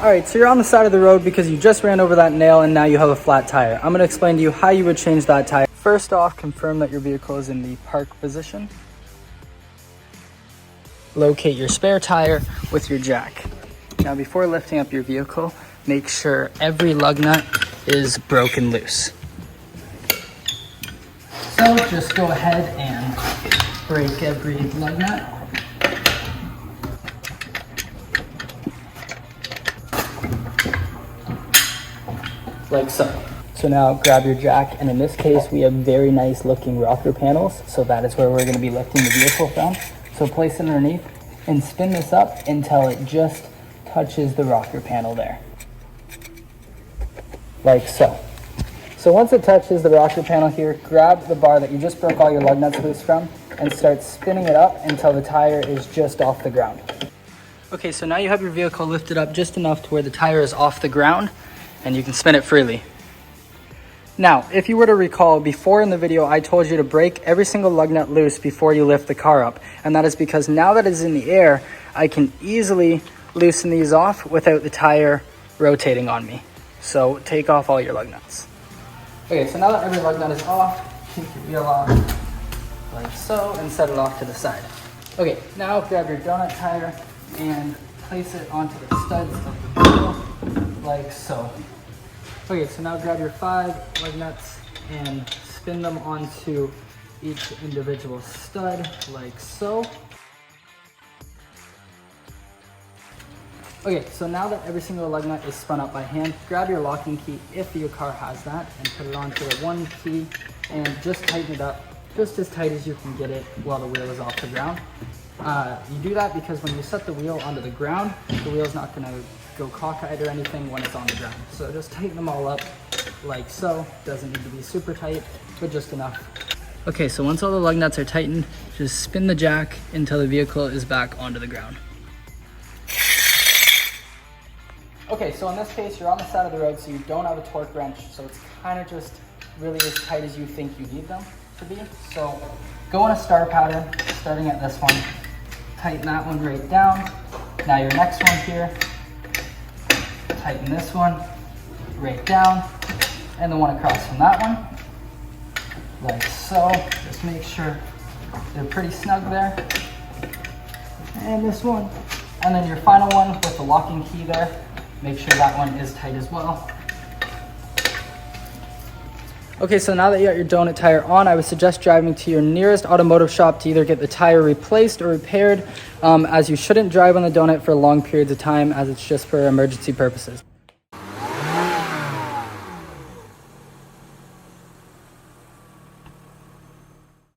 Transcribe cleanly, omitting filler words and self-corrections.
All right, so you're on the side of the road because you just ran over that nail and now you have a flat tire. I'm gonna explain to you how you would change that tire. First off, confirm that your vehicle is in the park position. Locate your spare tire with your jack. Now, before lifting up your vehicle, make sure every lug nut is broken loose. So just go ahead and break every lug nut. Like so. So now grab your jack, and in this case we have very nice looking rocker panels, so that is where we're going to be lifting the vehicle from. So place it underneath and spin this up until it just touches the rocker panel there. Like so. So once it touches the rocker panel here, grab the bar that you just broke all your lug nuts loose from and start spinning it up until the tire is just off the ground. Okay, so now you have your vehicle lifted up just enough to where the tire is off the ground and you can spin it freely. Now, if you were to recall, before in the video, I told you to break every single lug nut loose before you lift the car up. And that is because now that it's in the air, I can easily loosen these off without the tire rotating on me. So take off all your lug nuts. Okay, so now that every lug nut is off, take your wheel off like so and set it off to the side. Okay, now grab your donut tire and place it onto the studs of the wheel like so. Okay, so now grab your 5 lug nuts and spin them onto each individual stud like so. Okay, so now that every single lug nut is spun up by hand, grab your locking key if your car has that and put it onto the 1 key and just tighten it up just as tight as you can get it while the wheel is off the ground. You do that because when you set the wheel onto the ground, the wheel's not going to go cockeyed or anything when it's on the ground. So just tighten them all up like so. Doesn't need to be super tight, but just enough. Okay, so once all the lug nuts are tightened, just spin the jack until the vehicle is back onto the ground. Okay, so in this case, you're on the side of the road, so you don't have a torque wrench, so it's kind of just really as tight as you think you need them to be. So go in a star pattern, starting at this one. Tighten that one right down. Now your next one here, tighten this one right down, and the one across from that one, like so. Just make sure they're pretty snug there. And this one. And then your final one with the locking key there, make sure that one is tight as well. Okay, so now that you got your donut tire on, I would suggest driving to your nearest automotive shop to either get the tire replaced or repaired, as you shouldn't drive on the donut for long periods of time, as it's just for emergency purposes.